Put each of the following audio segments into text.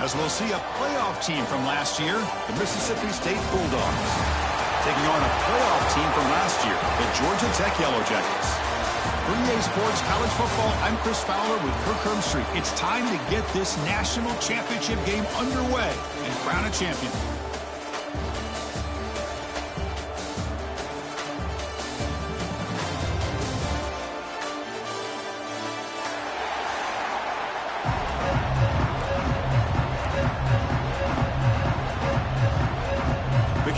As we'll see a playoff team from last year, the Mississippi State Bulldogs, taking on a playoff team from last year, the Georgia Tech Yellow Jackets. For EA Sports College Football, I'm Chris Fowler with Kirk Herbstreit. It's time to get this national championship game underway and crown a champion.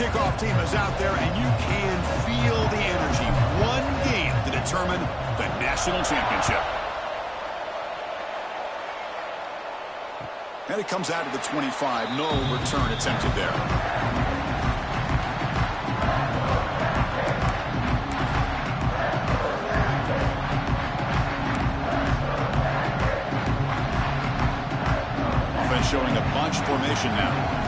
Kickoff team is out there, and you can feel the energy. One game to determine the national championship. And it comes out of the 25. No return attempted there. Offense showing a bunch formation now.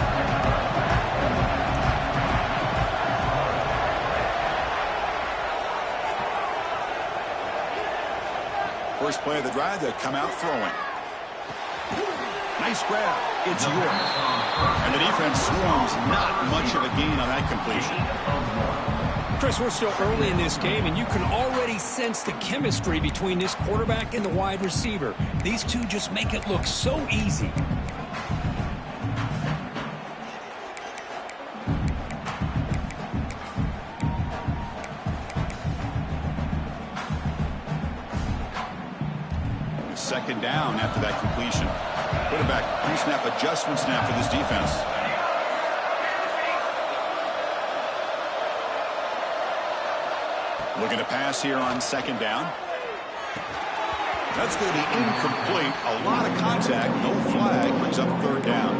First play of the drive, they come out throwing. Nice grab. It's York. And the defense swarms. Not much of a gain on that completion. Chris, we're still early in this game, and you can already sense the chemistry between this quarterback and the wide receiver. These two just make it look so easy. Second down after that completion. Quarterback pre-snap adjustment snap for this defense. Looking to pass here on second down. That's going to be incomplete. A lot of contact. No flag. Brings up third down.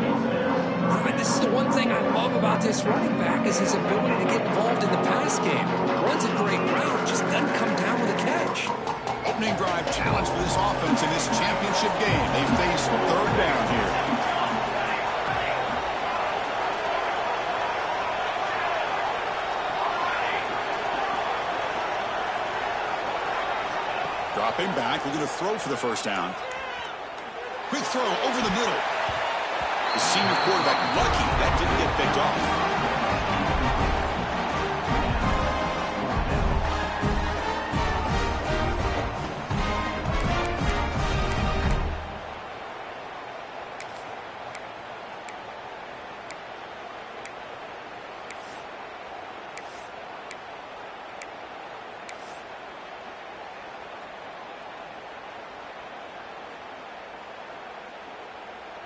This is the one thing I love about this running back is his ability to get involved in the pass game. Runs a great route. Just doesn't come down with a catch. Opening drive challenge for this offense in this championship game. They face third down here. Dropping back, looking to throw for the first down. Quick throw over the middle. The senior quarterback lucky that didn't get picked off.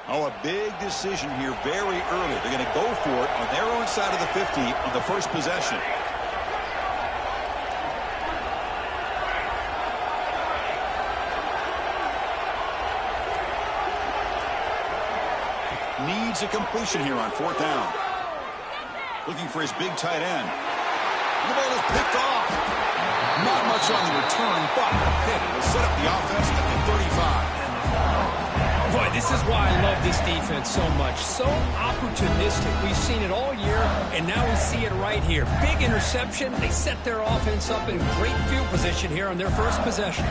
Oh, a big decision here very early. They're going to go for it on their own side of the 50 on the first possession. Needs a completion here on fourth down. Looking for his big tight end. The ball is picked off. Not much on the return, but the pick will set up the offense at the 35. Boy, this is why I love this defense so much. So opportunistic. We've seen it all year, and now we see it right here. Big interception. They set their offense up in great field position here on their first possession.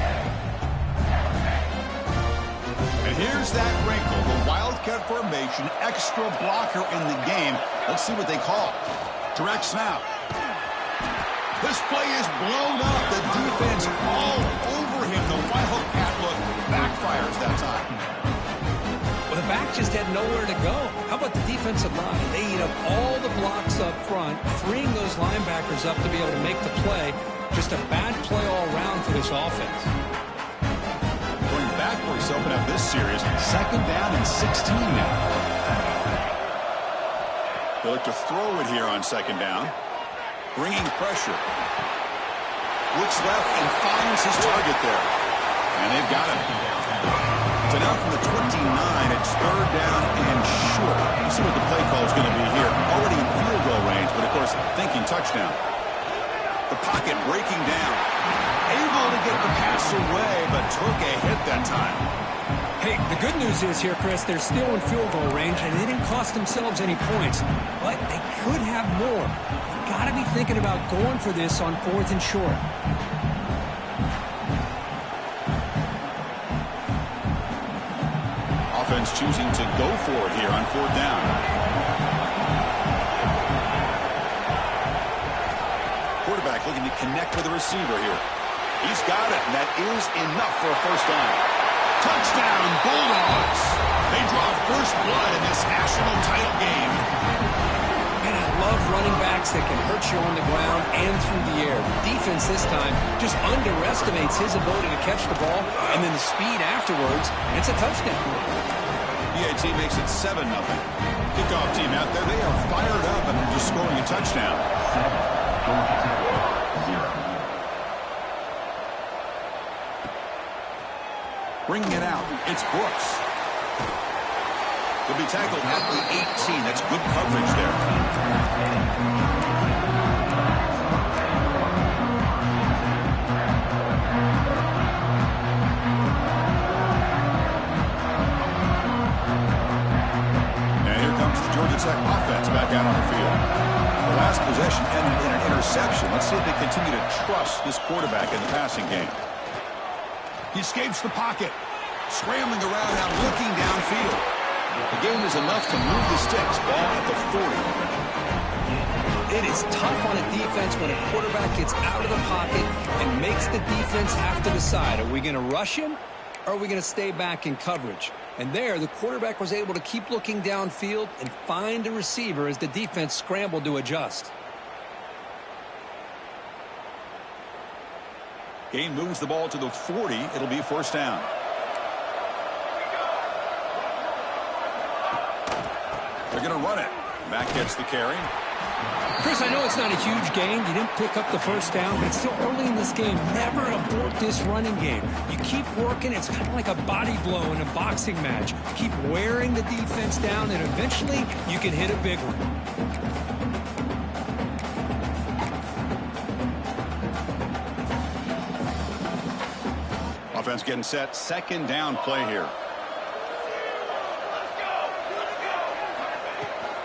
And here's that wrinkle, the Wildcat formation, extra blocker in the game. Let's see what they call. Direct snap. This play is blown up. The defense all over him. The Wildcat look backfires that time. Well, the back just had nowhere to go. How about the defensive line? They eat up all the blocks up front, freeing those linebackers up to be able to make the play. Just a bad play all around for this offense. Going backwards to open up this series. Second down and 16 now. They look to throw it here on second down. Bringing pressure. Looks left and finds his target there. And they've got him. So now from the 29, it's third down and short. You see what the play call is going to be here. Already in field goal range, but of course, thinking touchdown. The pocket breaking down. Able to get the pass away, but took a hit that time. Hey, the good news is here, Chris, they're still in field goal range, and they didn't cost themselves any points. But they could have more. You've got to be thinking about going for this on fourth and short. Offense choosing to go for it here on 4th down. Quarterback looking to connect with the receiver here. He's got it, and that is enough for a first down. Touchdown, Bulldogs. They draw first blood in this national title game. And I love running backs that can hurt you on the ground and through the air. The defense this time just underestimates his ability to catch the ball, and then the speed afterwards, and it's a touchdown. PAT makes it 7-0. Kickoff team out there, they are fired up after just scoring a touchdown. Bringing it out, it's Brooks. He'll be tackled at the 18. That's good coverage there. And here comes the Georgia Tech offense back out on the field. The last possession ended in an interception. Let's see if they continue to trust this quarterback in the passing game. He escapes the pocket. Scrambling around now, looking downfield. The game is enough to move the sticks. Ball at the 40. It is tough on a defense when a quarterback gets out of the pocket and makes the defense have to decide, are we going to rush him or are we going to stay back in coverage? And there, the quarterback was able to keep looking downfield and find a receiver as the defense scrambled to adjust. Gain moves the ball to the 40. It'll be first down. They're going to run it. Mack gets the carry. Chris, I know it's not a huge gain. You didn't pick up the first down, but it's still early in this game. Never abort this running game. You keep working. It's kind of like a body blow in a boxing match. Keep wearing the defense down, and eventually you can hit a big one. Offense getting set. 2nd down play here.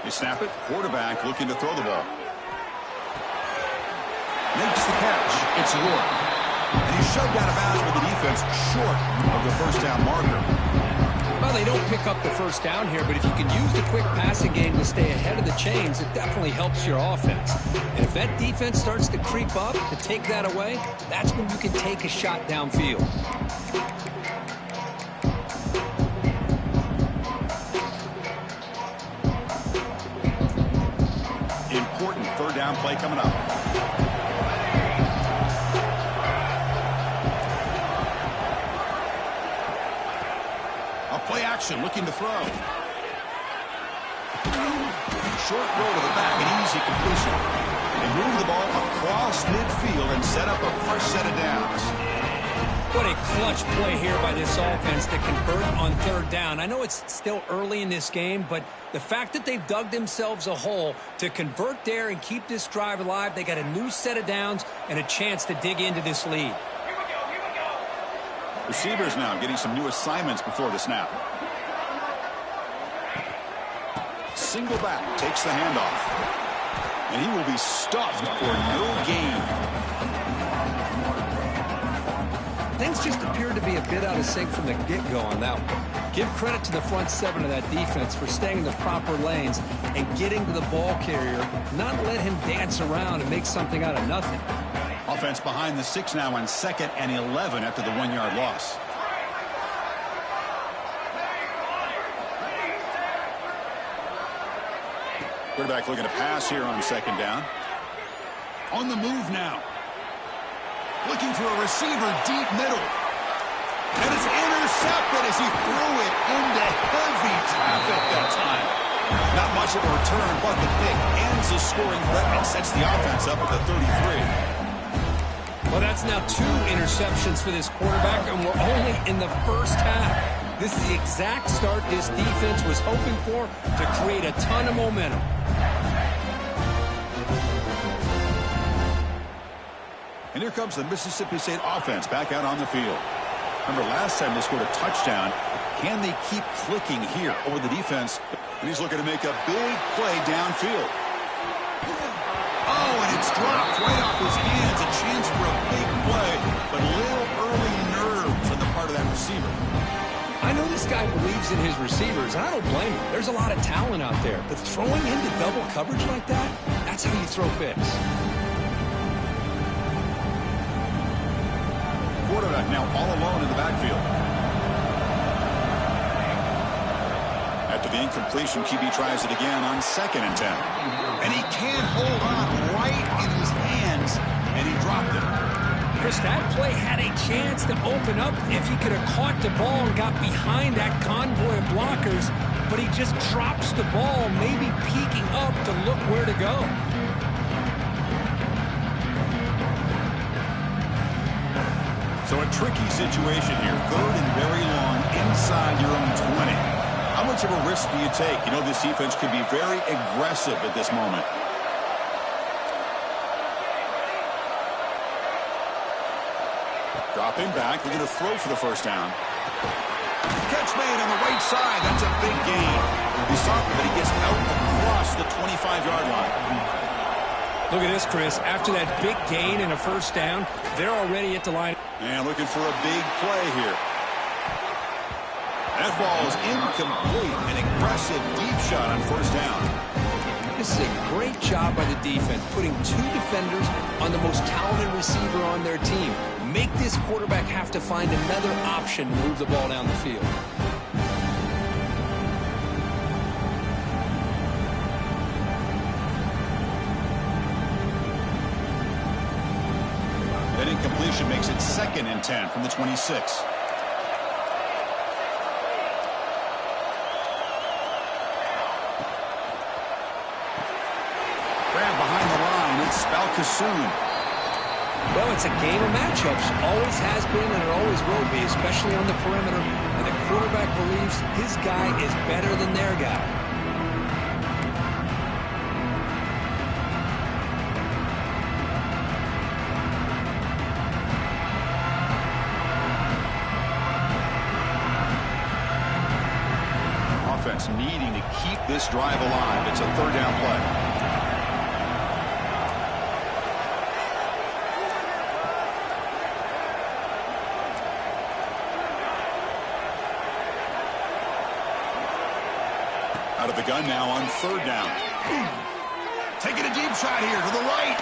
You snap it. Quarterback looking to throw the ball. Makes the catch. It's York. And he's shoved out of bounds with the defense short of the first down marker. Well, they don't pick up the first down here, but if you can use the quick passing game to stay ahead of the chains, it definitely helps your offense. And if that defense starts to creep up, to take that away, that's when you can take a shot downfield. Important 3rd down play coming up. Play action, looking to throw. Short roll to the back, an easy completion. They move the ball across midfield and set up a fresh set of downs. What a clutch play here by this offense to convert on 3rd down. I know it's still early in this game, but the fact that they've dug themselves a hole to convert there and keep this drive alive, they got a new set of downs and a chance to dig into this lead. Receivers now getting some new assignments before the snap. Single back takes the handoff. And he will be stuffed for no gain. Things just appeared to be a bit out of sync from the get-go on that one. Give credit to the front 7 of that defense for staying in the proper lanes and getting to the ball carrier, not let him dance around and make something out of nothing. Offense behind the 6 now on 2nd and 11 after the 1-yard loss. Quarterback looking to pass here on 2nd down. On the move now. Looking for a receiver deep middle. And it's intercepted as he threw it into heavy traffic that time. Not much of a return, but the pick ends the scoring threat and sets the offense up at the 33. Well, that's now 2 interceptions for this quarterback, and we're only in the first half. This is the exact start this defense was hoping for to create a ton of momentum. And here comes the Mississippi State offense back out on the field. Remember last time they scored a touchdown. Can they keep clicking here over the defense? And he's looking to make a big play downfield. Oh, and it's dropped right off his hands. A chance for a big play, but a little early nerves on the part of that receiver. I know this guy believes in his receivers, and I don't blame him. There's a lot of talent out there, but throwing into double coverage like that, that's how you throw picks. Quarterback now all alone in the backfield. After the incompletion, QB tries it again on 2nd and 10. And he can't hold on right in his hands, and he dropped it. Chris, that play had a chance to open up if he could have caught the ball and got behind that convoy of blockers, but he just drops the ball, maybe peeking up to look where to go. So a tricky situation here. 3rd and very long inside your own 20. How much of a risk do you take? You know, this defense could be very aggressive at this moment. Dropping back, they're going to throw for the first down. Catch made on the right side. That's a big gain. We saw that he gets out across the 25-yard line. Look at this, Chris. After that big gain and a first down, they're already at the line. And looking for a big play here. That ball is incomplete. An aggressive deep shot on first down. This is a great job by the defense, putting 2 defenders on the most talented receiver on their team. Make this quarterback have to find another option to move the ball down the field. That incompletion makes it 2nd and 10 from the 26. Well, it's a game of matchups. Always has been and it always will be, especially on the perimeter. And the quarterback believes his guy is better than their guy. Offense needing to keep this drive alive. It's a 3rd down play. Out of the gun now on 3rd down. Taking a deep shot here to the right.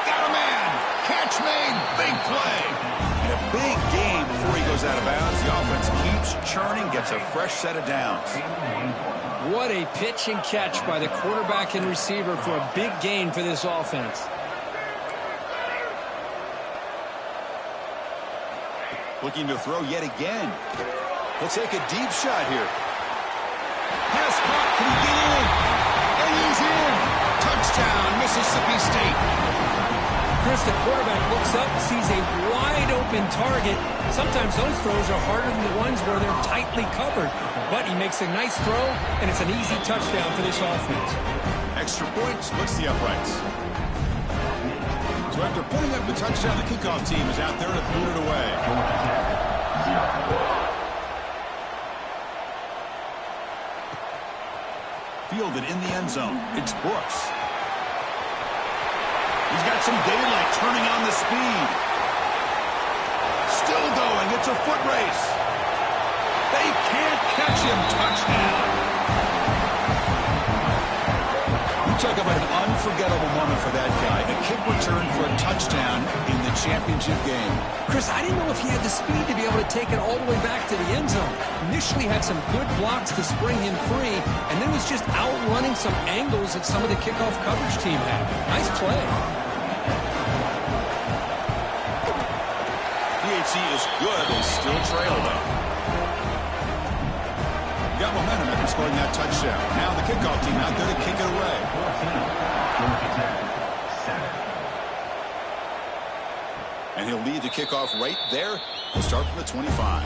Got a man. Catch made. Big play. And a big gain before he goes out of bounds. The offense keeps churning, gets a fresh set of downs. What a pitch and catch by the quarterback and receiver for a big gain for this offense. Looking to throw yet again. He'll take a deep shot here. Pass caught. Can he get in? And he's in. Touchdown, Mississippi State. Chris, the quarterback looks up, sees a wide-open target. Sometimes those throws are harder than the ones where they're tightly covered. But he makes a nice throw, and it's an easy touchdown for this offense. Extra point splits the uprights. So after putting up the touchdown, the kickoff team is out there to boot it away. Fielded in the end zone. It's Brooks. He's got some daylight turning on the speed. Still going. It's a foot race. They can't catch him. Touchdown. You talk about an unforgettable moment for that guy. A kick return for a touchdown in the championship game. Chris, I didn't know if he had the speed to be able to take it all the way back to the end zone. Initially had some good blocks to spring him free, and then was just outrunning some angles that some of the kickoff coverage team had. Nice play. PHC is good. They still trail, though. Got momentum after scoring that touchdown. Now the kickoff team out there to kick it away. And he'll lead the kickoff right there. He'll start from the 25.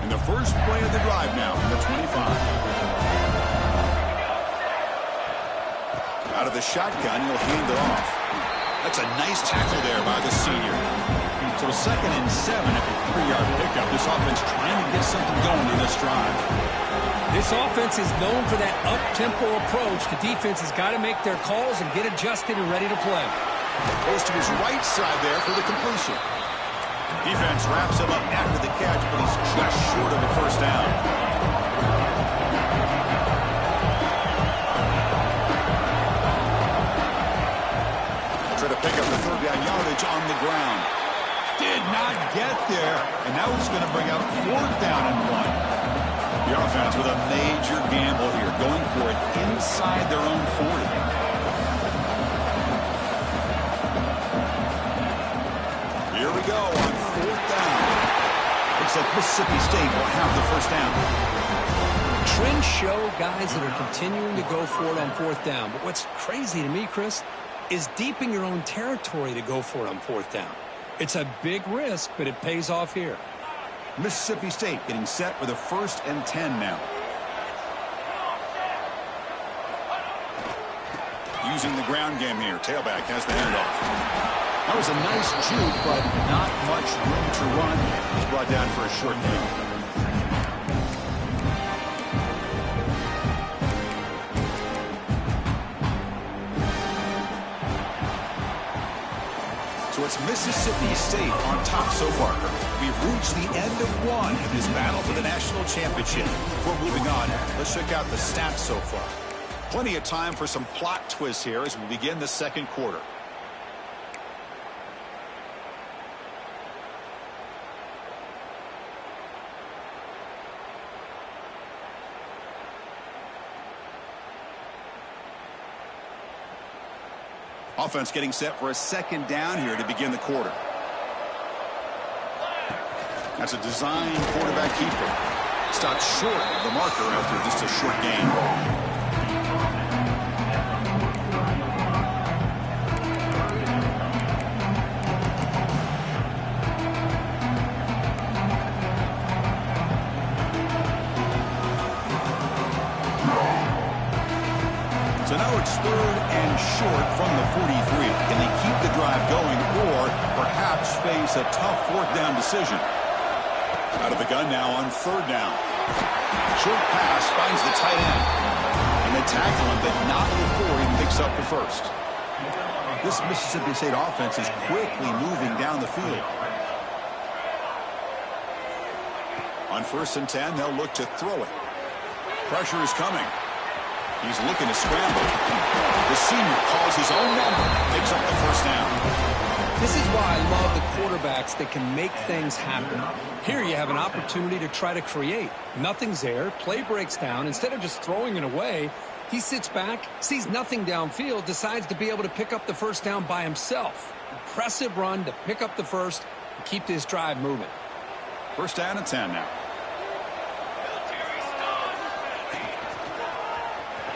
And the first play of the drive now from the 25. Out of the shotgun, he'll hand it off. That's a nice tackle there by the senior. So 2nd and 7 after a 3-yard pickup. This offense trying to get something going in this drive. This offense is known for that up-tempo approach. The defense has got to make their calls and get adjusted and ready to play. Goes to his right side there for the completion. Defense wraps him up after the catch, but he's just short of a first down. Try to pick up the third down yardage on the ground. Did not get there, and now he's going to bring up fourth down and 1. The offense with a major gamble here, going for it inside their own 40. Here we go on fourth down. Looks like Mississippi State will have the first down. Trends show guys that are continuing to go for it on fourth down. But what's crazy to me, Chris, is deep in your own territory to go for it on fourth down. It's a big risk, but it pays off here. Mississippi State getting set with a 1st and 10 now. Using the ground game here. Tailback has the handoff. That was a nice juke, but not much room to run. He's brought down for a short gain. So it's Mississippi State on top so far. We've reached the end of one in this battle for the national championship. Before moving on, let's check out the stats so far. Plenty of time for some plot twists here as we begin the second quarter. Offense getting set for a second down here to begin the quarter. That's a design quarterback keeper. Stopped short of the marker after just a short gain. So now it's 3rd and short from the 43. Can they keep the drive going or perhaps face a tough 4th down decision? Out of the gun now on 3rd down. Short pass finds the tight end. And they tackle him, but not before he picks up the first. This Mississippi State offense is quickly moving down the field. On 1st and 10, they'll look to throw it. Pressure is coming. He's looking to scramble. The senior calls his own number, picks up the first down. This is why I love the quarterbacks that can make things happen. Here you have an opportunity to try to create. Nothing's there. Play breaks down. Instead of just throwing it away, he sits back, sees nothing downfield, decides to be able to pick up the first down by himself. Impressive run to pick up the first and keep this drive moving. 1st down and 10 now.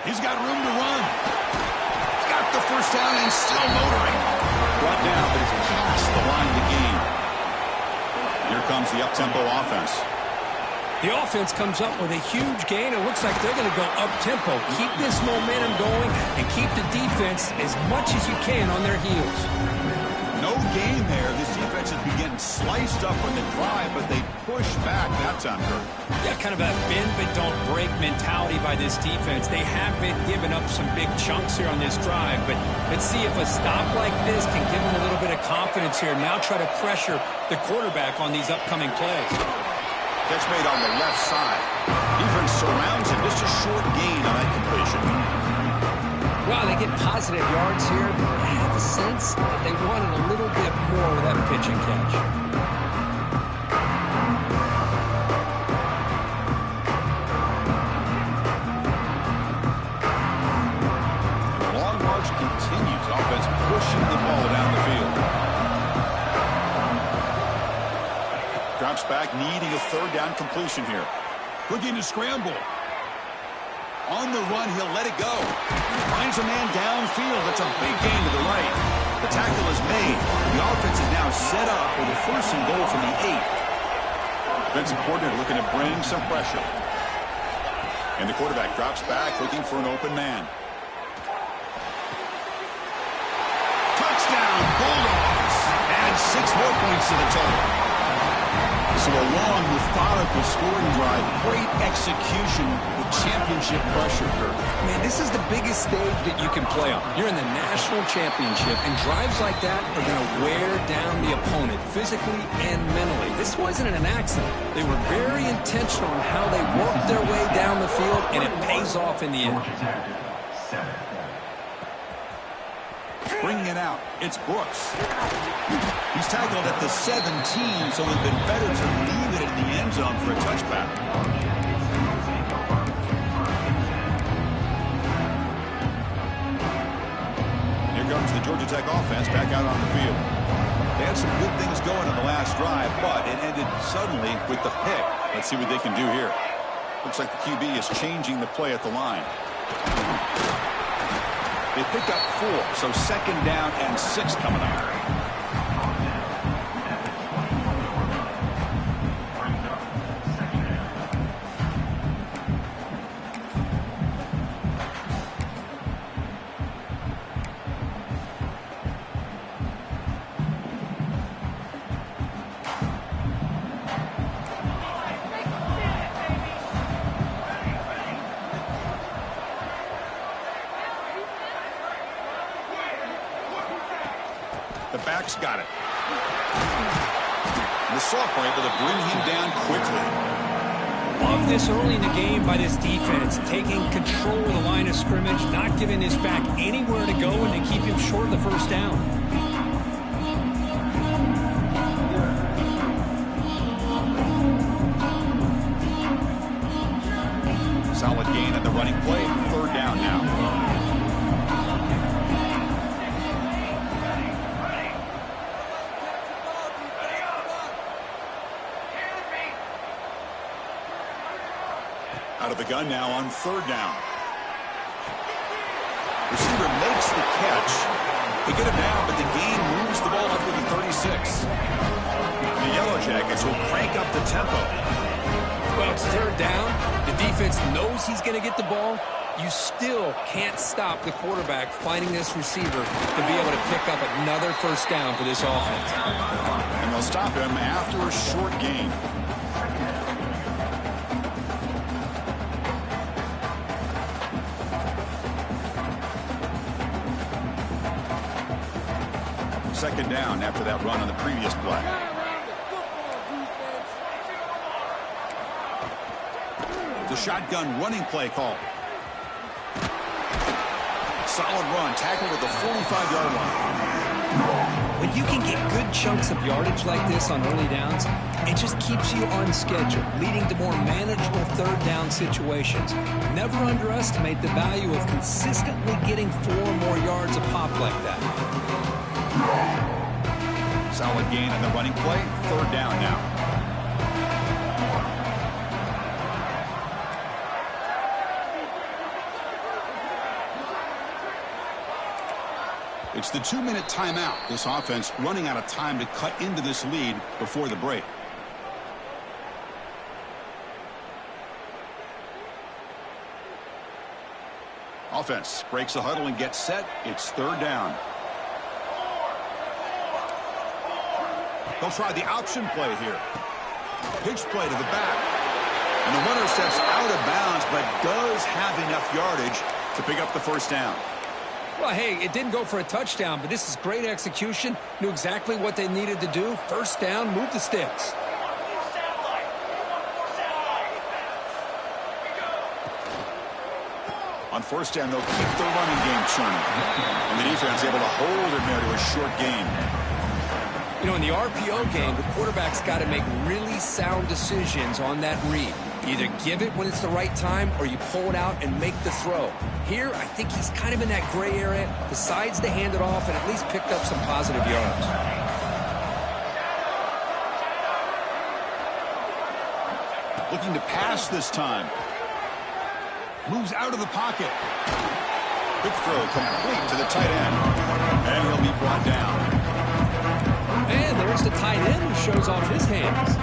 He's got room to run. He's got the first down and still motoring. Brought down, but it's past the line to gain. Here comes the up-tempo offense. The offense comes up with a huge gain. It looks like they're going to go up-tempo. Keep this momentum going and keep the defense as much as you can on their heels. No gain there. This defense has been getting sliced up on the drive, but they push back that time, Kurt. Yeah, kind of a bend but don't break mentality by this defense. They have been giving up some big chunks here on this drive, but let's see if a stop like this can give them a little bit of confidence here. Now try to pressure the quarterback on these upcoming plays. Catch made on the left side. Defense surrounds him. Just a short gain on that completion. Well, they get positive yards here, but I have the sense that they wanted a little bit more with that pitch and catch. The long march continues. Offense pushing the ball down the field. Drops back, needing a 3rd down completion here. Looking to scramble. On the run, he'll let it go. Finds a man downfield. That's a big gain to the right. The tackle is made. The offense is now set up with a 1st and goal from the 8. Defensive coordinator looking to bring some pressure. And the quarterback drops back, looking for an open man. Touchdown, Bulldogs. Add 6 more points to the total. So a long, methodical scoring drive, great execution with championship pressure, Kirk. Man, this is the biggest stage that you can play on. You're in the national championship, and drives like that are going to wear down the opponent physically and mentally. This wasn't an accident. They were very intentional on how they worked their way down the field, and it pays off in the end. Bringing it out, it's Brooks. He's tackled at the 17, so it would have been better to leave it in the end zone for a touchback. Here comes the Georgia Tech offense back out on the field. They had some good things going on the last drive, but it ended suddenly with the pick. Let's see what they can do here. Looks like the QB is changing the play at the line. They pick up 4, so 2nd down and 6 coming up. The back's got it. The sophomore able to bring him down quickly. Love this early in the game by this defense, taking control of the line of scrimmage, not giving this back anywhere to go, and to keep him short of the first down. Solid gain on the running play. 3rd down now. Out of the gun now on 3rd down. Receiver makes the catch. They get him down, but the gain moves the ball up to the 36. The Yellow Jackets will crank up the tempo. Well, it's 3rd down. The defense knows he's going to get the ball. You still can't stop the quarterback finding this receiver to be able to pick up another first down for this offense. And they'll stop him after a short gain. Second down after that run on the previous play. The shotgun running play call. Solid run, tackled at the 45-yard line. When you can get good chunks of yardage like this on early downs, it just keeps you on schedule, leading to more manageable 3rd down situations. Never underestimate the value of consistently getting 4 more yards a pop like that. Solid gain on the running play. 3rd down now. It's the 2-minute timeout. This offense running out of time to cut into this lead before the break. Offense breaks the huddle and gets set. It's 3rd down. They'll try the option play here. Pitch play to the back. And the runner steps out of bounds, but does have enough yardage to pick up the first down. Well, hey, it didn't go for a touchdown, but this is great execution. Knew exactly what they needed to do. First down, move the sticks. On first down, they'll keep the running game churning. And the defense able to hold him there to a short gain. You know, in the RPO game, the quarterback's got to make really sound decisions on that read. Either give it when it's the right time or you pull it out and make the throw. Here, I think he's kind of in that gray area, decides to hand it off and at least picked up some positive yards. Looking to pass this time. Moves out of the pocket. Quick throw complete to the tight end. And he'll be brought down. And there's the tight end who shows off his hands.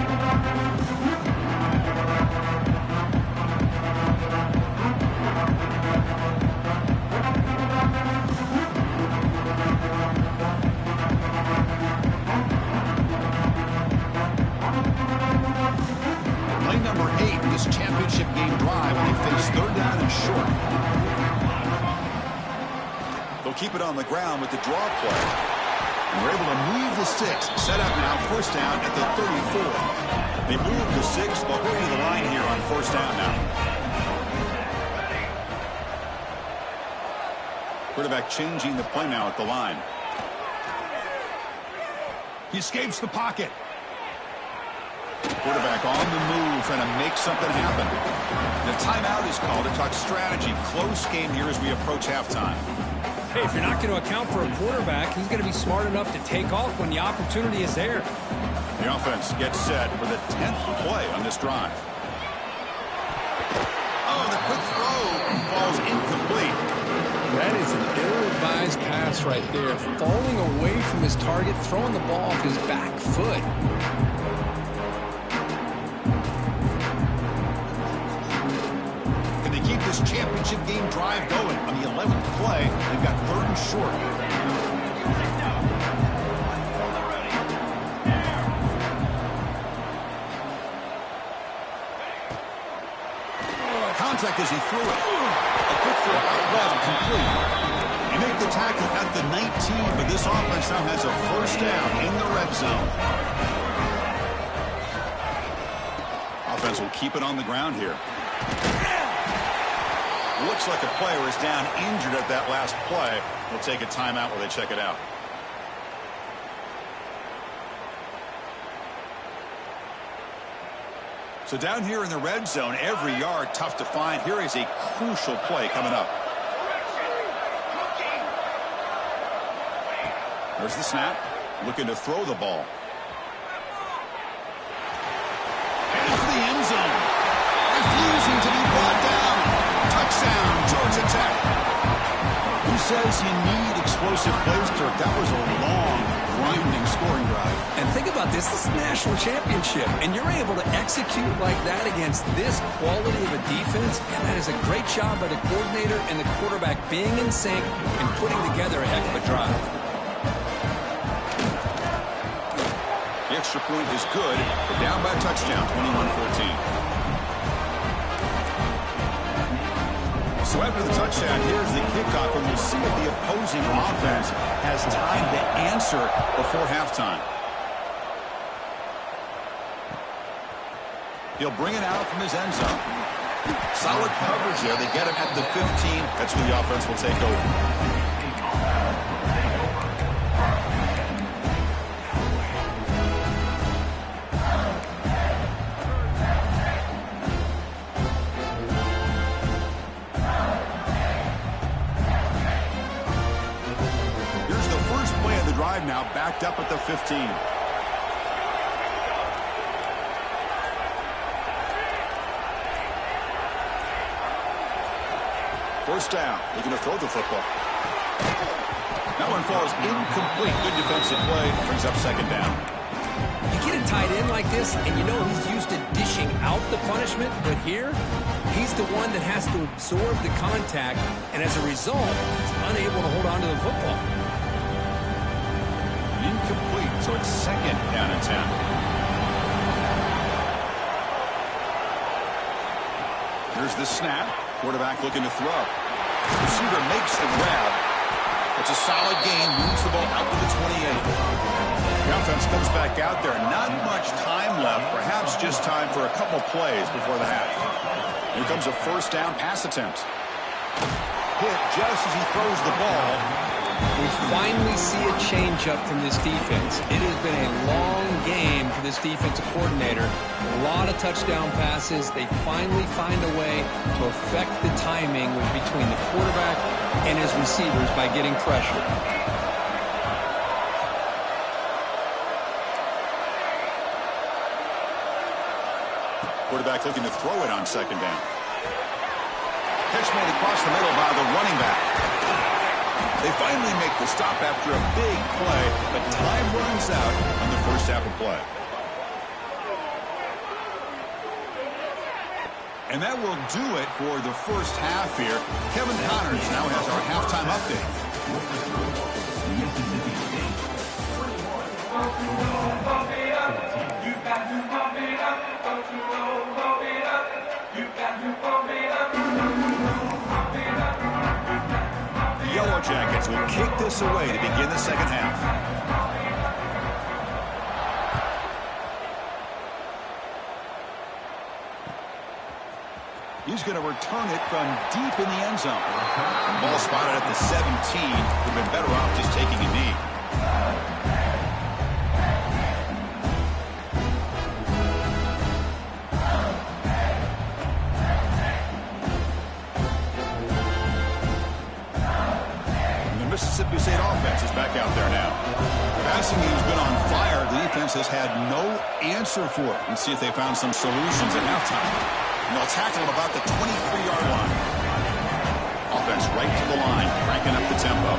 They'll keep it on the ground with the draw play. And we're able to move the sticks. Set up now, first down at the 34. They move the six. They'll hurry to the line here on first down now. Quarterback changing the play now at the line. He escapes the pocket. Quarterback on the move, trying to make something happen. The timeout is called to talk strategy. Close game here as we approach halftime. Hey, if you're not going to account for a quarterback, he's going to be smart enough to take off when the opportunity is there. The offense gets set for the 10th play on this drive. Oh, the quick throw falls incomplete. That is an ill-advised pass right there. Falling away from his target, throwing the ball off his back foot. Can they keep this championship game drive going? On the 11th play, they've got 3rd and short. Contact as he threw it. A quick throw out left, complete. They make the tackle at the 19, but this offense now has a first down in the red zone. Offense will keep it on the ground here. Looks like a player is down injured at that last play. We'll take a timeout while they check it out. So down here in the red zone, every yard tough to find. Here is a crucial play coming up. There's the snap. Looking to throw the ball. And into the end zone. Refusing to be brought down. Touchdown, Georgia Tech. Who says you need explosive plays, Kirk? That was a long, grinding scoring drive. And think about this. This is the national championship, and you're able to execute like that against this quality of a defense, and that is a great job by the coordinator and the quarterback being in sync and putting together a heck of a drive. The extra point is good. They're down by a touchdown, 21-14. So after the touchdown, here's the kickoff, and we'll see if the opposing offense has time to answer before halftime. He'll bring it out from his end zone. Solid coverage there. They get him at the 15. That's where the offense will take over. Now backed up at the 15. First down. They're going to throw the football. That one falls incomplete. Good defensive play. Brings up second down. You get a tight end like this, and you know he's used to dishing out the punishment, but here, he's the one that has to absorb the contact, and as a result, he's unable to hold on to the football. Incomplete, so it's second down and 10. Here's the snap. Quarterback looking to throw. Receiver makes the grab. It's a solid gain. Moves the ball out to the 28. The offense comes back out there. Not much time left. Perhaps just time for a couple plays before the half. Here comes a first down pass attempt. Hit just as he throws the ball. We finally see a change-up from this defense. It has been a long game for this defensive coordinator. A lot of touchdown passes. They finally find a way to affect the timing between the quarterback and his receivers by getting pressure. Quarterback looking to throw it on second down. Catch made across the middle by the running back. They finally make the stop after a big play, but time runs out on the first half of play. And that will do it for the first half here. Kevin Connors now has our halftime update. Yellow Jackets will kick this away to begin the second half. He's going to return it from deep in the end zone. Ball spotted at the 17. Would have been better off just taking a knee. Mississippi State offense is back out there now. The passing game's been on fire. The defense has had no answer for it. Let's see if they found some solutions at halftime. And they'll tackle at about the 23-yard line. Offense right to the line, cranking up the tempo.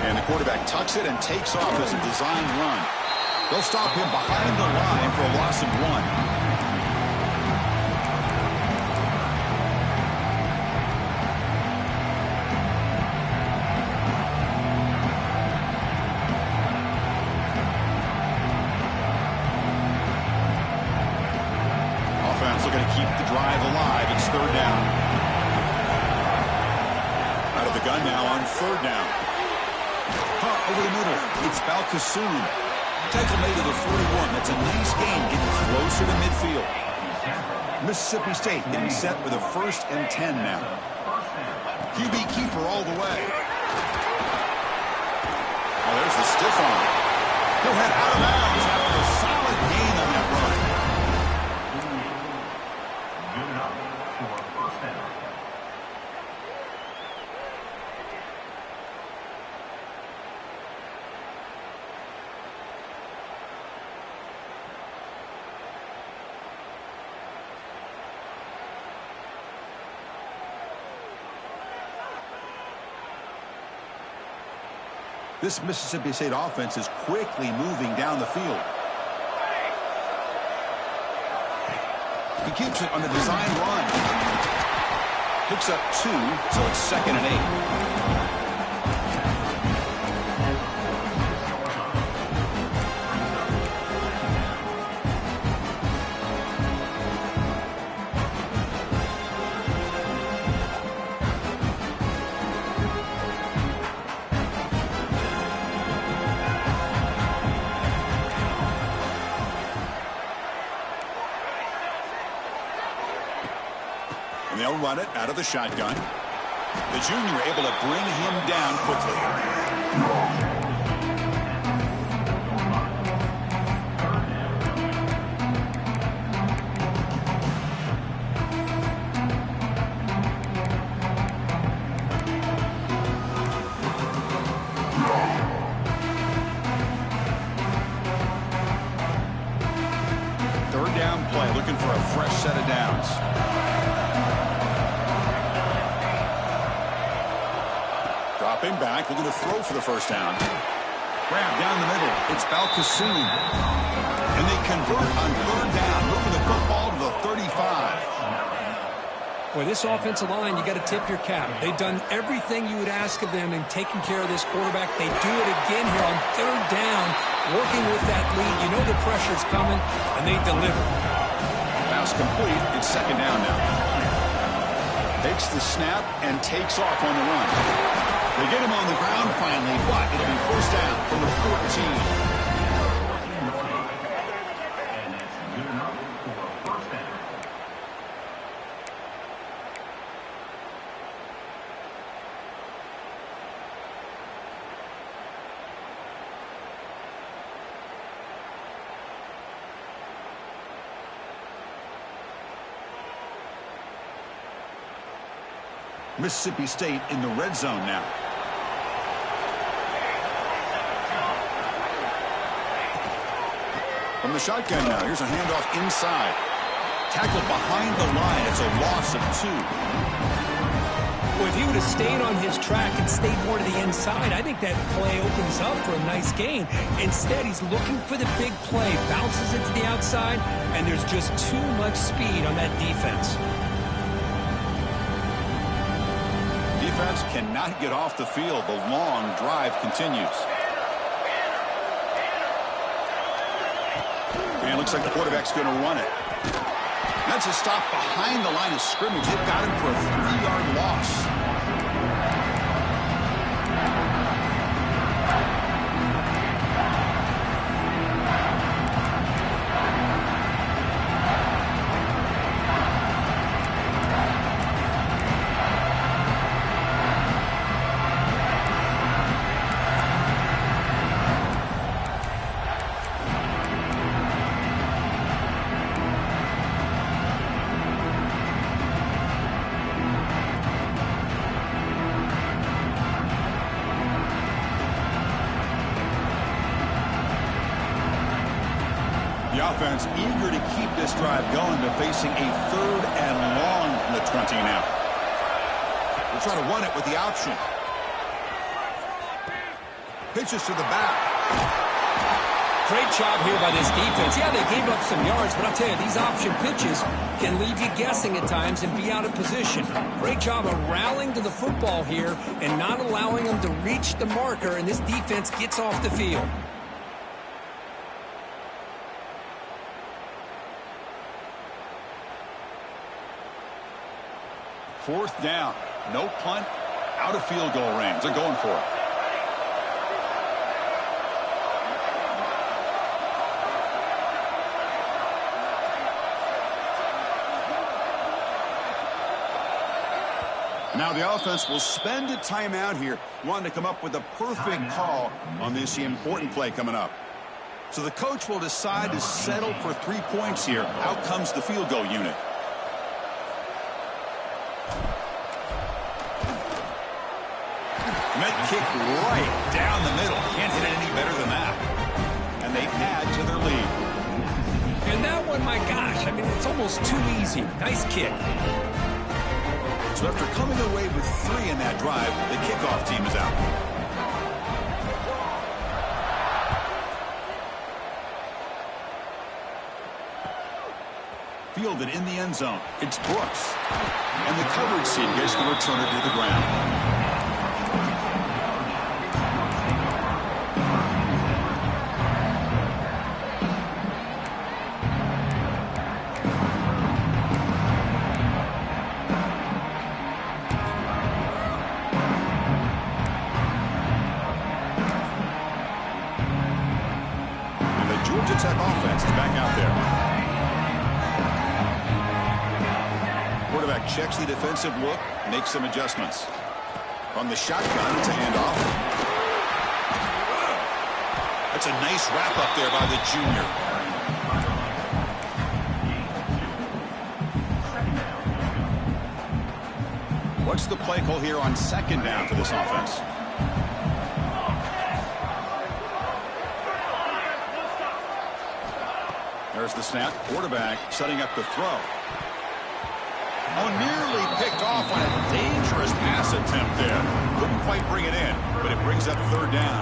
And the quarterback tucks it and takes off as a designed run. They'll stop him behind the line for a loss of 1. Looking to keep the drive alive. It's third down. Out of the gun now on third down. Over the middle. It's Balkasoon. Tackle made to the 41. That's a nice gain, getting closer to midfield. Mississippi State getting set with a 1st and 10 now. QB keeper all the way. Oh, there's the stiff arm. He'll head out of bounds after a solid gain on that run. This Mississippi State offense is quickly moving down the field. He keeps it on the design run. Picks up 2, so it's 2nd and 8. And they'll run it out of the shotgun. The junior able to bring him down quickly. Third down play, looking for a fresh set of downs. Dropping back, looking to throw for the first down. Grab down the middle. It's Balkasoon. And they convert on third down, moving the football to the 35. Boy, this offensive line, you got to tip your cap. They've done everything you would ask of them in taking care of this quarterback. They do it again here on third down, working with that lead. You know the pressure's coming, and they deliver. Pass complete. It's second down now. Takes the snap and takes off on the run. They get him on the ground finally, but it'll be first down from the 14. Mississippi State in the red zone now. From the shotgun now, here's a handoff inside. Tackled behind the line. It's a loss of 2. Well, if he would have stayed on his track and stayed more to the inside, I think that play opens up for a nice gain. Instead, he's looking for the big play, bounces it to the outside, and there's just too much speed on that defense. Defense cannot get off the field. The long drive continues. And it looks like the quarterback's going to run it. That's a stop behind the line of scrimmage. They've got him for a 3-yard loss. offense eager to keep this drive going, but facing a 3rd and long from the 20 now. We'll try to run it with the option. Pitches to the back. Great job here by this defense. Yeah, they gave up some yards, but I'll tell you, these option pitches can leave you guessing at times and be out of position. Great job of rallying to the football here and not allowing them to reach the marker, and this defense gets off the field. Fourth down. No punt. Out of field goal range. They're going for it. Now the offense will spend a timeout here, wanting to come up with a perfect call on this important play coming up. So the coach will decide to settle for 3 points here. Out comes the field goal unit. Met kick right down the middle. Can't hit it any better than that. And they add to their lead. And that one, my gosh, I mean, it's almost too easy. Nice kick. So after coming away with 3 in that drive, the kickoff team is out. Fielded in the end zone. It's Brooks. And the coverage team gets to return it to the ground. Tech offense is back out there. Quarterback checks the defensive look, makes some adjustments. From the shotgun, it's a handoff. That's a nice wrap up there by the junior. What's the play call here on 2nd down for this offense? There's the snap. Quarterback setting up the throw. Oh, nearly picked off on a dangerous pass attempt there. Couldn't quite bring it in, but it brings up 3rd down.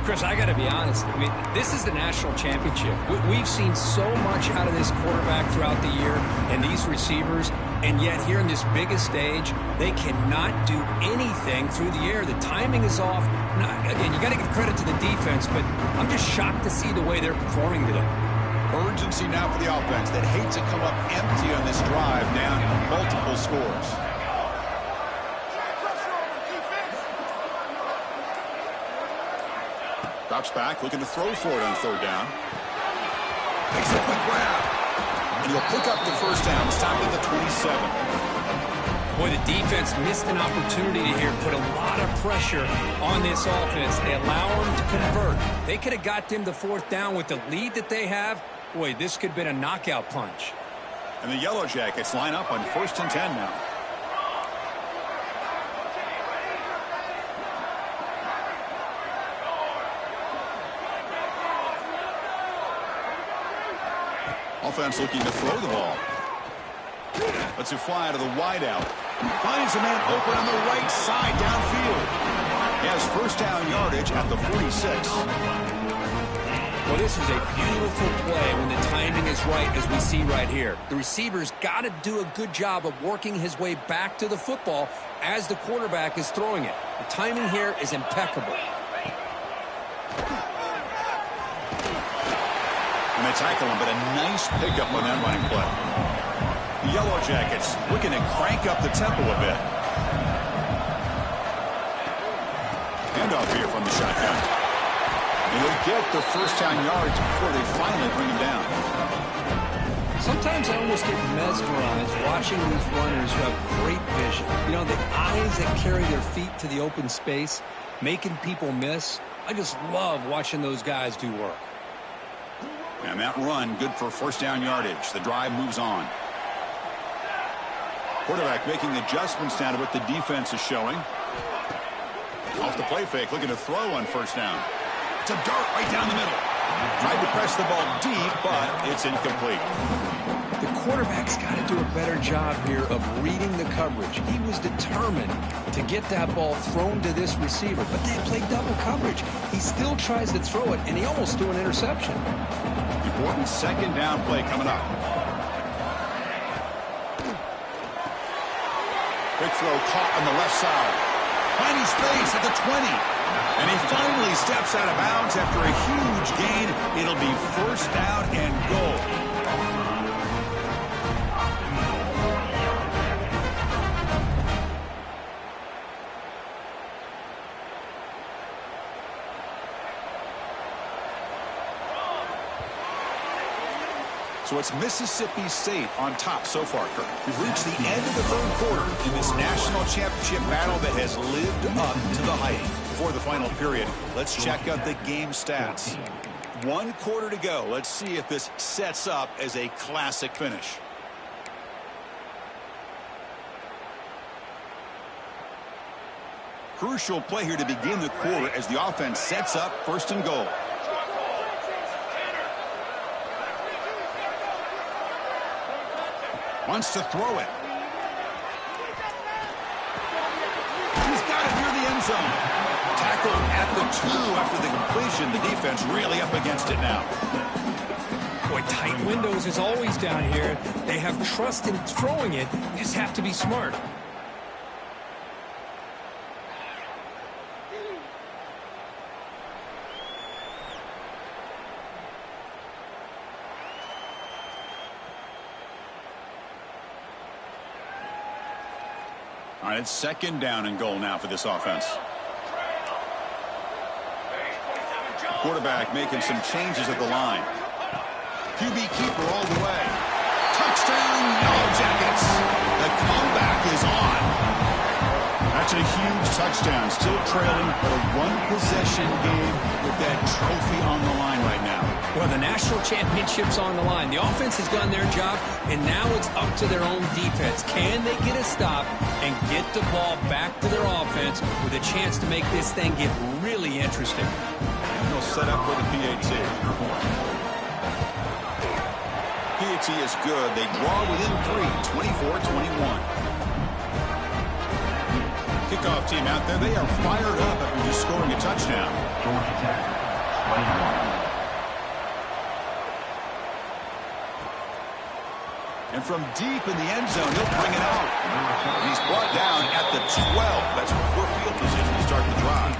Chris, I got to be honest. I mean, this is the national championship. We've seen so much out of this quarterback throughout the year and these receivers, and yet here in this biggest stage, they cannot do anything through the air. The timing is off. Now, again, you got to give credit to the defense, but I'm just shocked to see the way they're performing today. Urgency now for the offense that hates to come up empty on this drive, down multiple scores. Drops back, looking to throw for it on 3rd down. Makes a quick grab. And he'll pick up the 1st down. Stop at the 27. Boy, the defense missed an opportunity to here put a lot of pressure on this offense. They allow them to convert. They could have got them to 4th down with the lead that they have. Boy, this could have been a knockout punch. And the Yellow Jackets line up on 1st and 10 now. Offense looking to throw the ball. Lets it fly to the wideout. Finds a man open on the right side downfield. He has 1st down yardage at the 46. Well, this is a beautiful play when the timing is right, as we see right here. The receiver's got to do a good job of working his way back to the football as the quarterback is throwing it. The timing here is impeccable. And they tackle him, but a nice pickup on that running play. The Yellow Jackets looking to crank up the tempo a bit. Handoff here from the shotgun. And they'll get the 1st down yards before they finally bring him down. Sometimes I almost get mesmerized watching these runners who have great vision. You know, the eyes that carry their feet to the open space, making people miss. I just love watching those guys do work. And that run, good for 1st down yardage. The drive moves on. Quarterback making adjustments down to what the defense is showing. Off the play fake, looking to throw on 1st down. It's a dart right down the middle. Tried to press the ball deep, but it's incomplete. The quarterback's got to do a better job here of reading the coverage. He was determined to get that ball thrown to this receiver, but they played double coverage. He still tries to throw it, and he almost threw an interception. Important second down play coming up. Quick throw caught on the left side. Finding space at the 20. And he finally steps out of bounds after a huge gain. It'll be first down and goal. So it's Mississippi State on top so far, Kirk. We've reached the end of the third quarter in this national championship battle that has lived up to the hype. Before the final period, let's check out the game stats. 1 quarter to go. Let's see if this sets up as a classic finish. Crucial play here to begin the quarter as the offense sets up first and goal. Wants to throw it. He's got it near the end zone. Tackled at the 2 after the completion. The defense really up against it now. Boy, tight windows is always down here. They have trust in throwing it. You just have to be smart. All right, it's second down and goal now for this offense. Quarterback making some changes at the line. QB keeper all the way. Touchdown, Yellow Jackets. The comeback is on. That's a huge touchdown. Still trailing, but a one-possession game with that trophy on the line right now. Well, the national championship's on the line. The offense has done their job, and now it's up to their own defense. Can they get a stop and get the ball back to their offense with a chance to make this thing get really interesting? And they'll set up for the PAT. PAT is good. They draw within 3, 24-21. Kickoff team out there. They are fired up after just scoring a touchdown. And from deep in the end zone, he'll bring it out. He's brought down at the 12. That's poor field position to start the drive.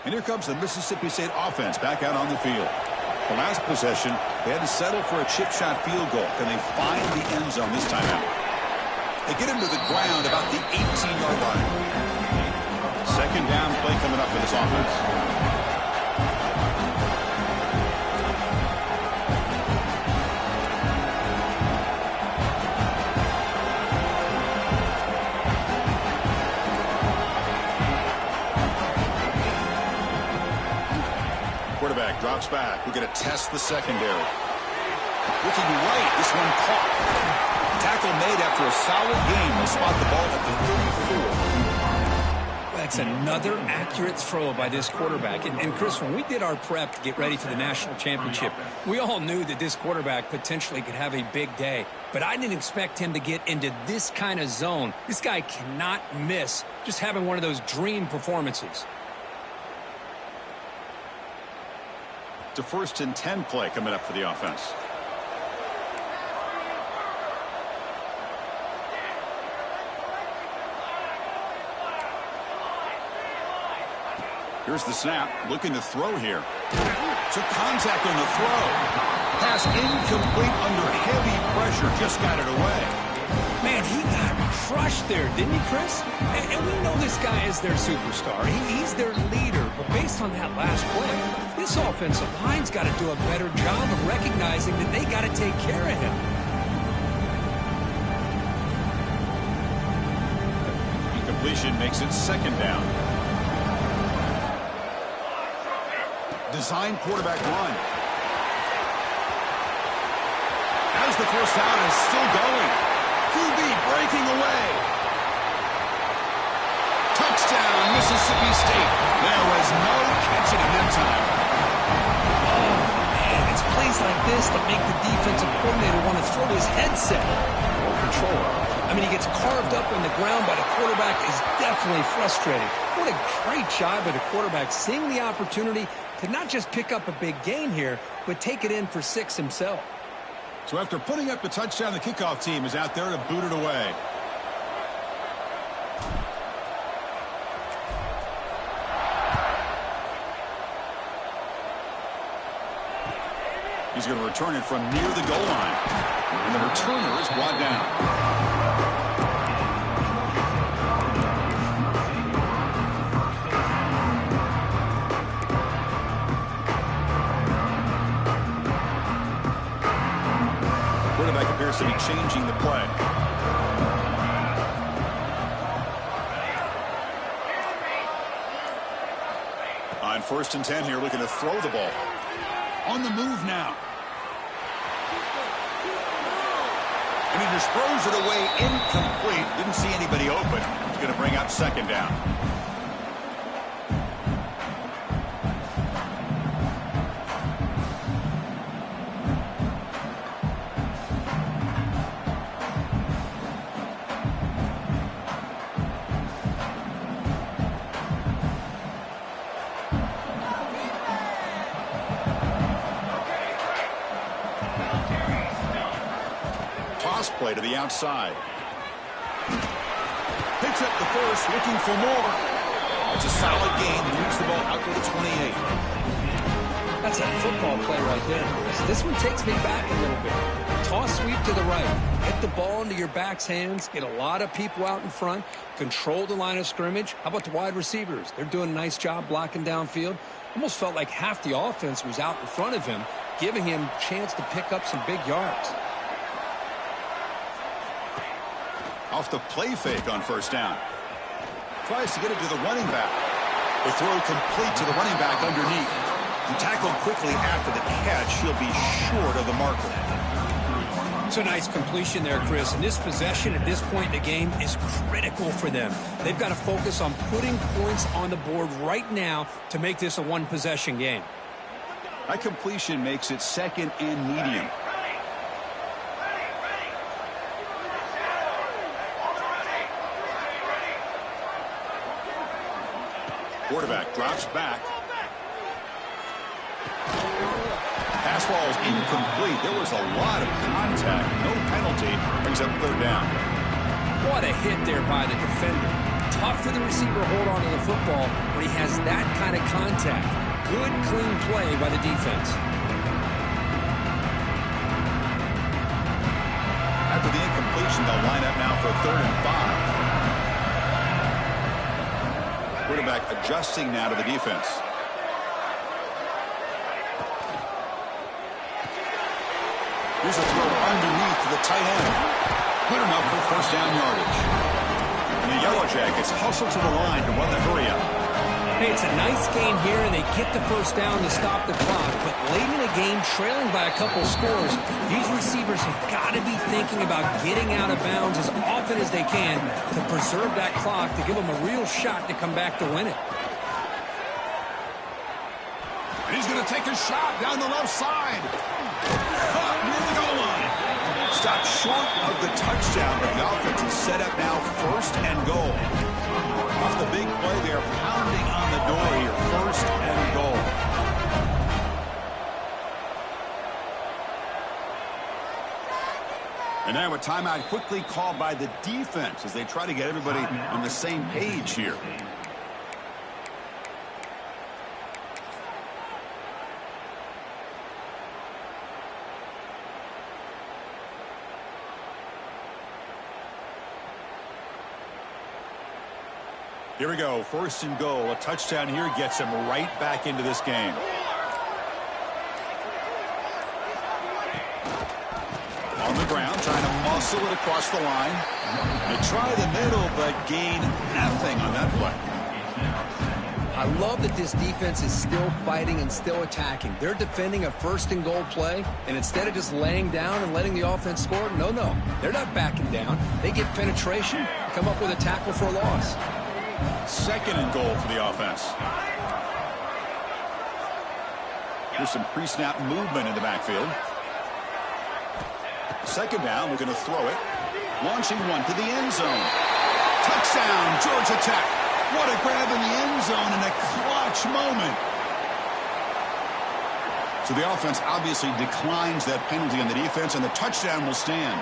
And here comes the Mississippi State offense back out on the field. The last possession, they had to settle for a chip shot field goal. Can they find the end zone this time out? They get him to the ground about the 18-yard line. Second down play coming up for this offense. Quarterback drops back. We're going to test the secondary. Looking right, this one caught. Tackle made after a solid game. They spot the ball at the 34. That's another accurate throw by this quarterback. And Chris, when we did our prep to get ready for the national championship, we all knew that this quarterback potentially could have a big day. But I didn't expect him to get into this kind of zone. This guy cannot miss just having one of those dream performances. It's a 1st and 10 play coming up for the offense. Here's the snap. Looking to throw here. Took contact on the throw. Pass incomplete under heavy pressure. Just got it away. Man, he got crushed there, didn't he, Chris? And we know this guy is their superstar. He's their leader. But based on that last play, this offensive line's got to do a better job of recognizing that they got to take care of him. Incompletion makes it second down. design quarterback run. As the first down is still going. QB breaking away. Touchdown, Mississippi State. There was no catching him in time. Oh, man, it's plays like this that make the defensive coordinator want to throw his headset or controller. I mean, he gets carved up on the ground by the quarterback is definitely frustrating. What a great job by the quarterback seeing the opportunity to not just pick up a big gain here, but take it in for 6 himself. So after putting up the touchdown, the kickoff team is out there to boot it away. He's going to return it from near the goal line. And the returner is brought down. Quarterback appears to be changing the play. On 1st and 10 here, looking to throw the ball. On the move now. And he just throws it away incomplete. Didn't see anybody open. He's going to bring up 2nd down. Play to the outside. Picks up the first, looking for more. It's a solid gain. Moves the ball out to the 28. That's a football play right there, Chris. This one takes me back a little bit. Toss sweep to the right. Get the ball into your back's hands. Get a lot of people out in front. Control the line of scrimmage. How about the wide receivers? They're doing a nice job blocking downfield. Almost felt like half the offense was out in front of him, giving him a chance to pick up some big yards. Off the play fake on 1st down. Tries to get it to the running back. The throw complete to the running back underneath. He tackled quickly after the catch. He'll be short of the marker. It's a nice completion there, Chris. And this possession at this point in the game is critical for them. They've got to focus on putting points on the board right now to make this a one-possession game. That completion makes it 2nd and medium. Quarterback drops back. Pass ball is incomplete. There was a lot of contact. No penalty. Brings up 3rd down. What a hit there by the defender. Tough for the receiver to hold on to the football when he has that kind of contact. Good, clean play by the defense. After the incompletion, they'll line up now for 3rd and 5. Quarterback adjusting now to the defense. Here's a throw underneath to the tight end. Good enough for 1st down yardage. And the Yellow Jackets hustle to the line to run the hurry up. Hey, it's a nice gain here, and they get the 1st down to stop the clock. But late in the game, trailing by a couple scores, these receivers have got to be thinking about getting out of bounds as often as they can to preserve that clock, to give them a real shot to come back to win it. And he's going to take a shot down the left side. Near the goal line. Stopped short of the touchdown, but the offense is set up now 1st and goal. Off the big play, they're pounding on the door here. 1st and goal. And now a timeout quickly called by the defense as they try to get everybody on the same page here. Here we go. 1st and goal. A touchdown here gets him right back into this game. On the ground, trying to muscle it across the line. They try the middle, but gain nothing on that play. I love that this defense is still fighting and still attacking. They're defending a first-and-goal play, and instead of just laying down and letting the offense score, no, they're not backing down. They get penetration, come up with a tackle for a loss. Second and goal for the offense. Here's some pre-snap movement in the backfield. Second down, we're going to throw it. Launching one to the end zone. Touchdown, Georgia Tech. What a grab in the end zone in a clutch moment. So the offense obviously declines that penalty on the defense, and the touchdown will stand.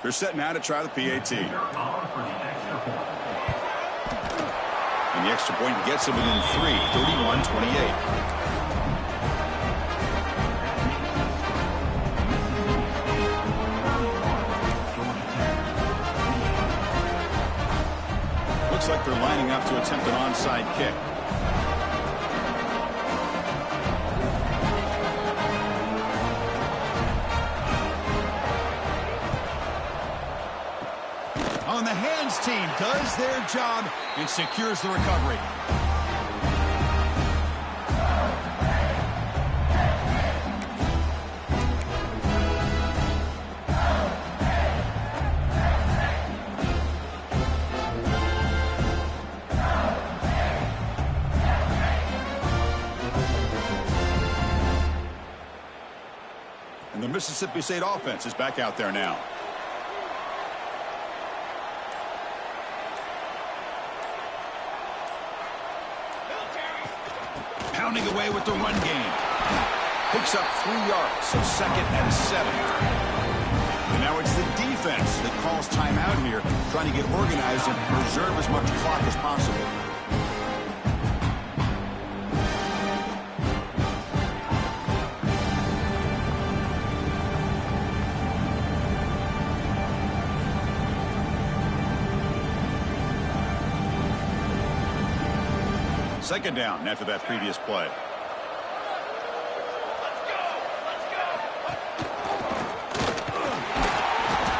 They're set now to try the PAT. And the extra point gets them within 3, 31-28. Looks like they're lining up to attempt an onside kick. On the hands team does their job and secures the recovery. And the Mississippi State offense is back out there now. Pounding away with the run game. Picks up 3 yards, so 2nd and 7. And now it's the defense that calls timeout here, trying to get organized and preserve as much clock as possible. Second down after that previous play.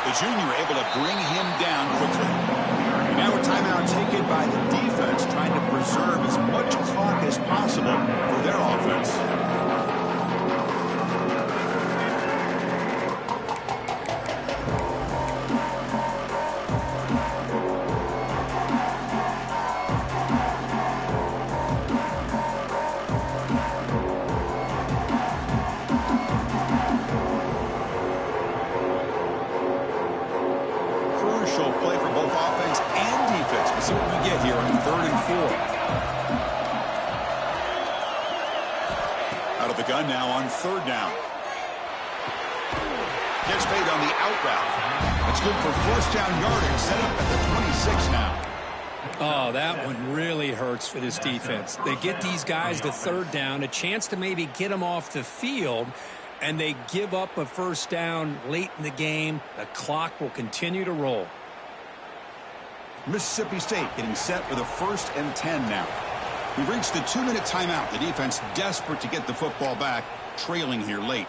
The junior able to bring him down quickly. And now a timeout taken by the defense, trying to preserve as much clock as possible for their offense. Play for both offense and defense. Let's see what we get here on 3rd and 4. Out of the gun now on 3rd down. Gets made on the out route. That's good for 1st down yardage. Set up at the 26 now. Oh, that one really hurts for this defense. They get these guys to 3rd down, a chance to maybe get them off the field, and they give up a 1st down late in the game. The clock will continue to roll. Mississippi State getting set for the 1st and 10 now. We've reached the 2-minute timeout. The defense desperate to get the football back, trailing here late.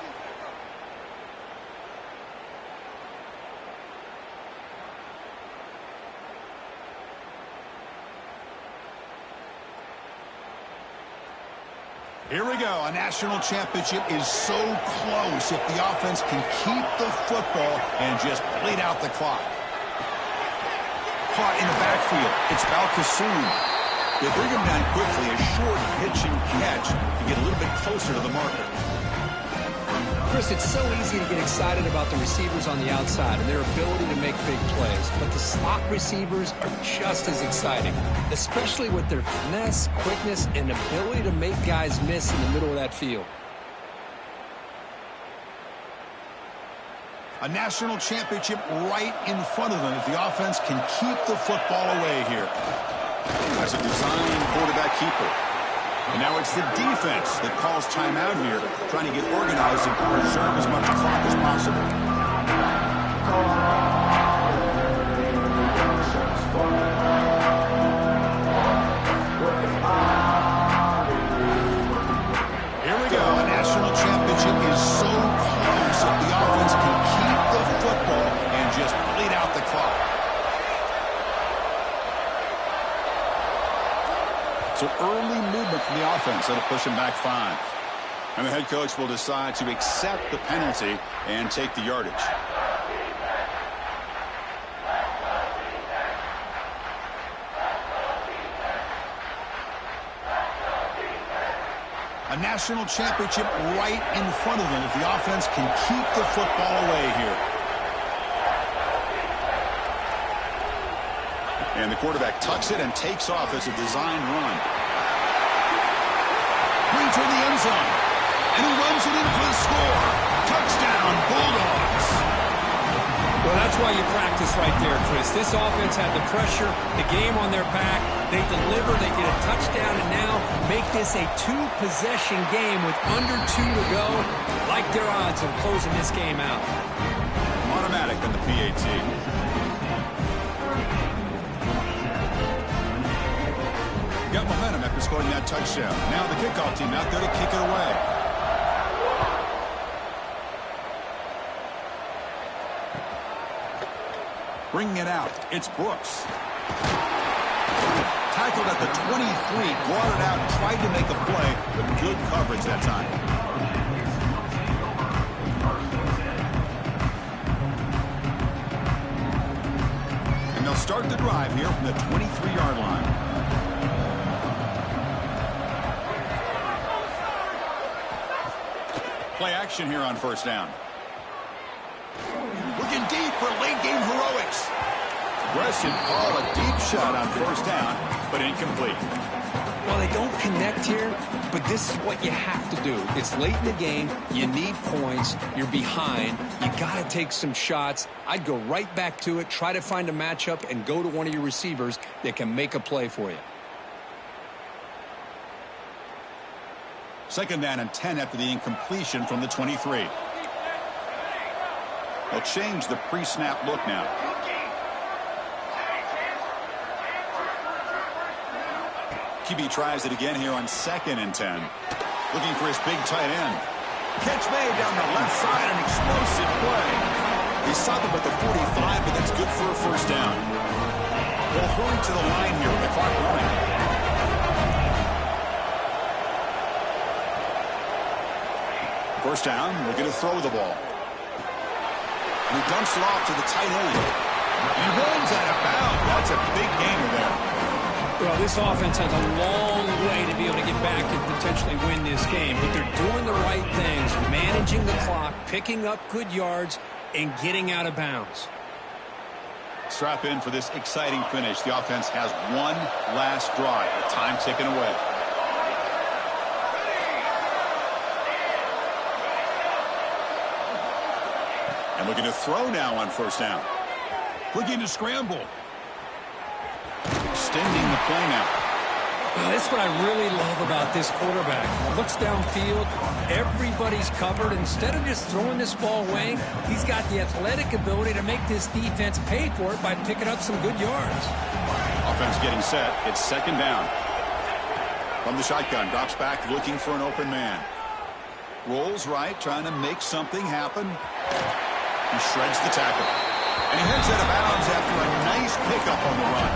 Here we go. A national championship is so close if the offense can keep the football and just bleed out the clock. Caught in the backfield. It's Balkasoon. They bring him down quickly. A short pitch and catch to get a little bit closer to the marker. Chris, it's so easy to get excited about the receivers on the outside and their ability to make big plays, but the slot receivers are just as exciting, especially with their finesse, quickness, and ability to make guys miss in the middle of that field. A national championship right in front of them if the offense can keep the football away here. That's a design quarterback keeper. And now it's the defense that calls timeout here, trying to get organized and preserve as much clock as possible. Here we go. A national championship is so close if the offense can keep the football and just bleed out the clock. So early movement from the offense that'll push him back 5. And the head coach will decide to accept the penalty and take the yardage. A national championship right in front of them if the offense can keep the football away here. And the quarterback tucks it and takes off as a design run. Brings toward the end zone. And he runs it in for the score. Touchdown, Bulldogs. Well, that's why you practice right there, Chris. This offense had the pressure, the game on their back. They deliver, they get a touchdown, and now make this a 2-possession game with under 2 to go. Like their odds of closing this game out. Automatic on the PAT. Got momentum after scoring that touchdown. Now the kickoff team out there to kick it away. Bringing it out, it's Brooks. Tackled at the 23, brought it out, tried to make a play, but good coverage that time. And they'll start the drive here from the 23-yard line. Play action here on first down. Looking deep for late-game heroics. Aggressive call, a deep shot on first down, but incomplete. Well, they don't connect here, but this is what you have to do. It's late in the game. You need points. You're behind. You got to take some shots. I'd go right back to it, try to find a matchup, and go to one of your receivers that can make a play for you. Second down and 10 after the incompletion from the 23. They'll change the pre-snap look now. QB tries it again here on second and 10. Looking for his big tight end. Catch made down the left side, an explosive play. He saw them at the 45, but that's good for a first down. They'll hurry to the line here with the clock running. First down, we're going to throw the ball. And he dumps it off to the tight end. He runs out of bounds. That's a big gainer there. Well, this offense has a long way to be able to get back and potentially win this game, but they're doing the right things, managing the clock, picking up good yards, and getting out of bounds. Strap in for this exciting finish. The offense has one last drive, with time ticking away. And looking to throw now on first down. Looking to scramble. Extending the play now. Well, that's what I really love about this quarterback. Looks downfield, everybody's covered. Instead of just throwing this ball away, he's got the athletic ability to make this defense pay for it by picking up some good yards. Offense getting set. It's second down. From the shotgun, drops back looking for an open man. Rolls right, trying to make something happen. He shreds the tackle. And he heads out of bounds after a nice pickup on the run.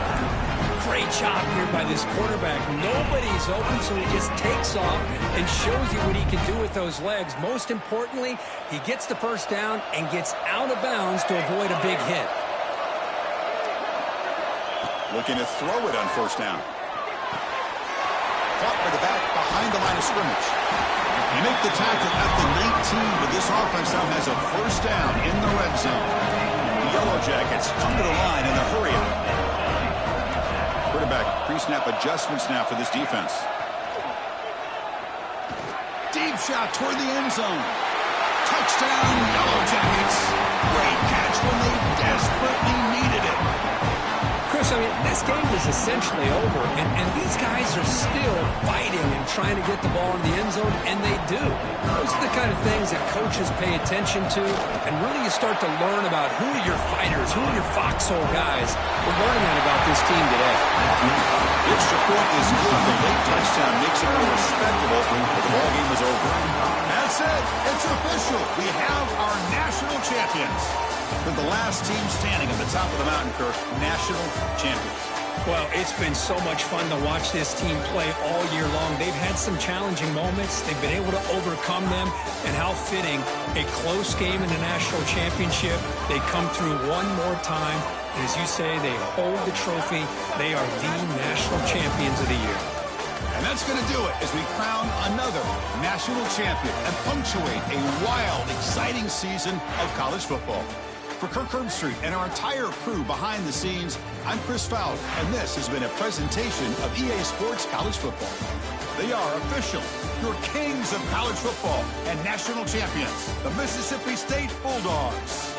Great job here by this quarterback. Nobody's open, so he just takes off and shows you what he can do with those legs. Most importantly, he gets the first down and gets out of bounds to avoid a big hit. Looking to throw it on first down. Caught by the back behind the line of scrimmage. They make the tackle at the 19, but this offense now has a first down in the red zone. The Yellow Jackets come to the line in a hurry up. Quarterback pre-snap adjustments now for this defense. Deep shot toward the end zone. Touchdown, Yellow Jackets. Great catch when they desperately needed it. Chris, I mean, this game is essentially over, and these guys are still fighting and trying to get the ball in the end zone, and they do. Those are the kind of things that coaches pay attention to, and really you start to learn about who are your fighters, who are your foxhole guys. We're learning that about this team today. The extra point is good. The late touchdown makes it more respectable, but the ball game is over. That's it. It's official. We have our national champions. They're the last team standing at the top of the mountain, Kirk. National champions. Well, it's been so much fun to watch this team play all year long. They've had some challenging moments. They've been able to overcome them. And how fitting, a close game in the national championship. They come through one more time. And as you say, they hold the trophy. They are the national champions of the year. And that's going to do it as we crown another national champion and punctuate a wild, exciting season of college football. For Kirk Herbstreit and our entire crew behind the scenes, I'm Chris Fowler, and this has been a presentation of EA Sports College Football. They are official, your kings of college football and national champions, the Mississippi State Bulldogs.